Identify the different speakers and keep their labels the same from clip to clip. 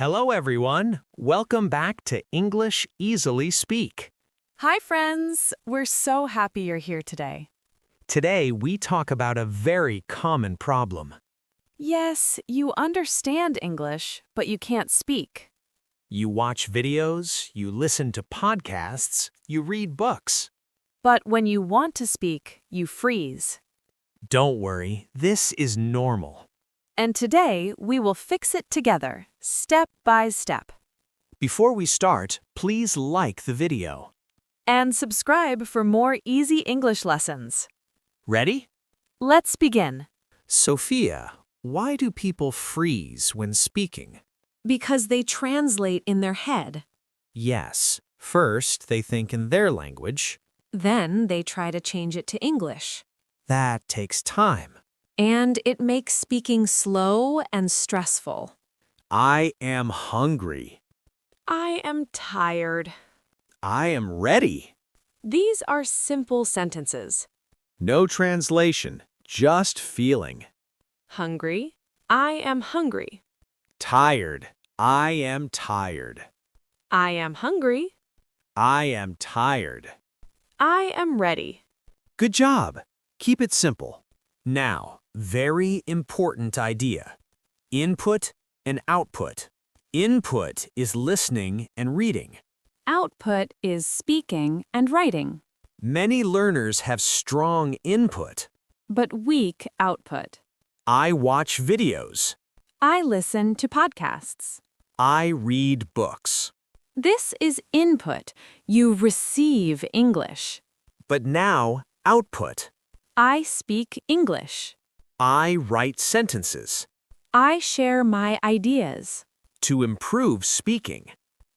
Speaker 1: Hello, everyone. Welcome back to English Easily Speak.
Speaker 2: Hi, friends. We're so happy you're here today.
Speaker 1: Today, we talk about a very common problem.
Speaker 2: Yes, you understand English, but you can't speak.
Speaker 1: You watch videos, you listen to podcasts, you read books.
Speaker 2: But when you want to speak, you freeze.
Speaker 1: Don't worry, this is normal.
Speaker 2: And today, we will fix it together, step by step.
Speaker 1: Before we start, please like the video.
Speaker 2: And subscribe for more easy English lessons.
Speaker 1: Ready?
Speaker 2: Let's begin.
Speaker 1: Sophia, why do people freeze when speaking?
Speaker 2: Because they translate in their head.
Speaker 1: Yes, first they think in their language.
Speaker 2: Then they try to change it to English.
Speaker 1: That takes time.
Speaker 2: And it makes speaking slow and stressful.
Speaker 1: I am hungry.
Speaker 2: I am tired.
Speaker 1: I am ready.
Speaker 2: These are simple sentences.
Speaker 1: No translation, just feeling.
Speaker 2: Hungry. I am hungry.
Speaker 1: Tired. I am tired.
Speaker 2: I am hungry.
Speaker 1: I am tired.
Speaker 2: I am ready.
Speaker 1: Good job. Keep it simple. Now, very important idea. Input and output. Input is listening and reading.
Speaker 2: Output is speaking and writing,
Speaker 1: Many learners have strong input.
Speaker 2: but weak output.
Speaker 1: I watch videos.
Speaker 2: I listen to podcasts.
Speaker 1: I read books.
Speaker 2: This is input. You receive English.
Speaker 1: But now, output.
Speaker 2: I speak English.
Speaker 1: I write sentences.
Speaker 2: I share my ideas.
Speaker 1: To improve speaking,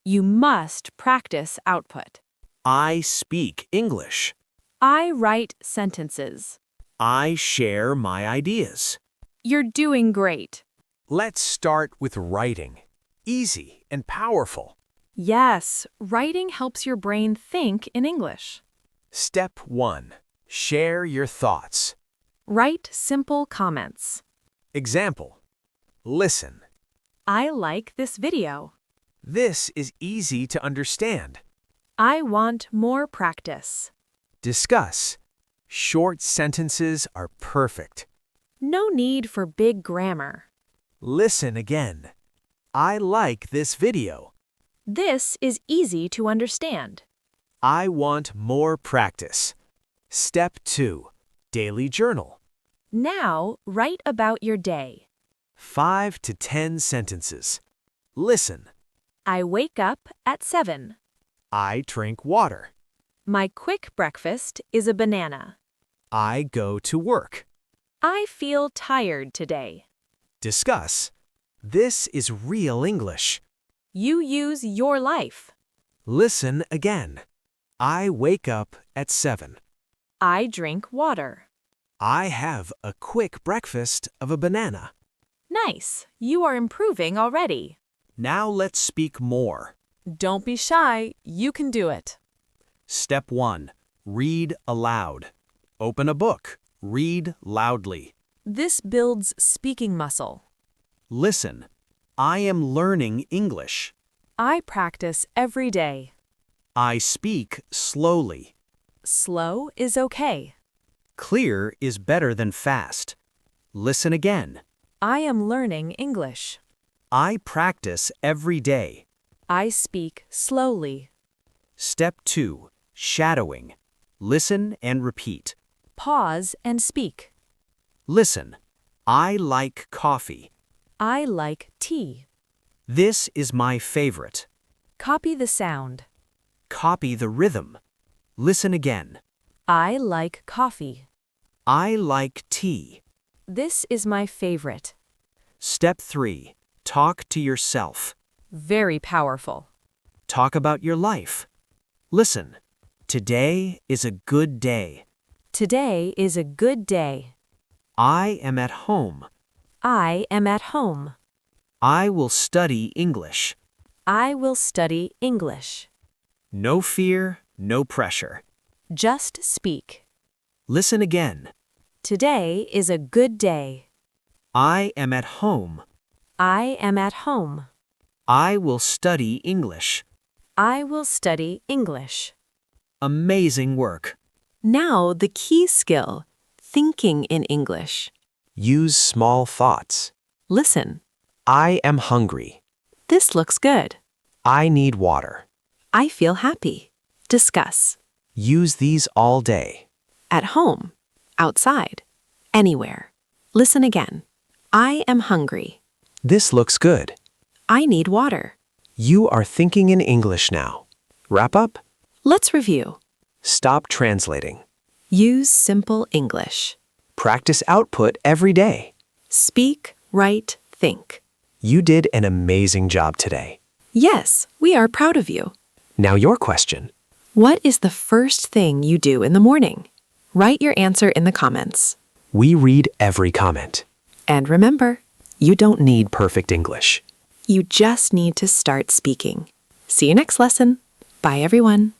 Speaker 2: You must practice output.
Speaker 1: I speak English.
Speaker 2: I write sentences.
Speaker 1: I share my ideas.
Speaker 2: You're doing great.
Speaker 1: Let's start with writing. Easy and powerful.
Speaker 2: Yes, writing helps your brain think in English.
Speaker 1: Step 1. Share your thoughts.
Speaker 2: Write simple comments.
Speaker 1: Example. Listen.
Speaker 2: I like this video.
Speaker 1: This is easy to understand.
Speaker 2: I want more practice.
Speaker 1: Discuss. Short sentences are perfect.
Speaker 2: No need for big grammar.
Speaker 1: Listen again. I like this video.
Speaker 2: This is easy to understand.
Speaker 1: I want more practice. Step 2. Daily journal.
Speaker 2: Now, write about your day.
Speaker 1: 5 to 10 sentences. Listen.
Speaker 2: I wake up at 7.
Speaker 1: I drink water.
Speaker 2: My quick breakfast is a banana.
Speaker 1: I go to work.
Speaker 2: I feel tired today.
Speaker 1: Discuss. This is real English.
Speaker 2: You use your life.
Speaker 1: Listen again. I wake up at 7.
Speaker 2: I drink water.
Speaker 1: I have a quick breakfast of a banana.
Speaker 2: Nice. You are improving already.
Speaker 1: Now let's speak more.
Speaker 2: Don't be shy. You can do it.
Speaker 1: Step 1. Read aloud. Open a book. Read loudly.
Speaker 2: This builds speaking muscle.
Speaker 1: Listen. I am learning English.
Speaker 2: I practice every day.
Speaker 1: I speak slowly.
Speaker 2: Slow is okay.
Speaker 1: Clear is better than fast. Listen again.
Speaker 2: I am learning English.
Speaker 1: I practice every day.
Speaker 2: I speak slowly.
Speaker 1: Step 2. Shadowing. Listen and repeat.
Speaker 2: Pause and speak.
Speaker 1: Listen. I like coffee.
Speaker 2: I like tea.
Speaker 1: This is my favorite.
Speaker 2: Copy the sound.
Speaker 1: Copy the rhythm. Listen again.
Speaker 2: I like coffee.
Speaker 1: I like tea.
Speaker 2: This is my favorite.
Speaker 1: Step 3. Talk to yourself.
Speaker 2: Very powerful.
Speaker 1: Talk about your life. Listen. Today is a good day.
Speaker 2: Today is a good day.
Speaker 1: I am at home.
Speaker 2: I am at home.
Speaker 1: I will study English.
Speaker 2: I will study English.
Speaker 1: No fear, no pressure.
Speaker 2: Just speak.
Speaker 1: Listen again.
Speaker 2: Today is a good day.
Speaker 1: I am at home.
Speaker 2: I am at home.
Speaker 1: I will study English.
Speaker 2: I will study English.
Speaker 1: Amazing work.
Speaker 2: Now the key skill, thinking in English.
Speaker 1: Use small thoughts.
Speaker 2: Listen.
Speaker 1: I am hungry.
Speaker 2: This looks good.
Speaker 1: I need water.
Speaker 2: I feel happy. Discuss.
Speaker 1: Use these all day.
Speaker 2: At home. Outside. Anywhere. Listen again. I am hungry.
Speaker 1: This looks good.
Speaker 2: I need water.
Speaker 1: You are thinking in English now. Wrap up.
Speaker 2: Let's review.
Speaker 1: Stop translating.
Speaker 2: Use simple English.
Speaker 1: Practice output every day.
Speaker 2: Speak, write, think.
Speaker 1: You did an amazing job today.
Speaker 2: Yes, we are proud of you.
Speaker 1: Now your question.
Speaker 2: What is the first thing you do in the morning? Write your answer in the comments.
Speaker 1: We read every comment.
Speaker 2: And remember,
Speaker 1: You don't need perfect English.
Speaker 2: you just need to start speaking. See you next lesson. Bye, everyone.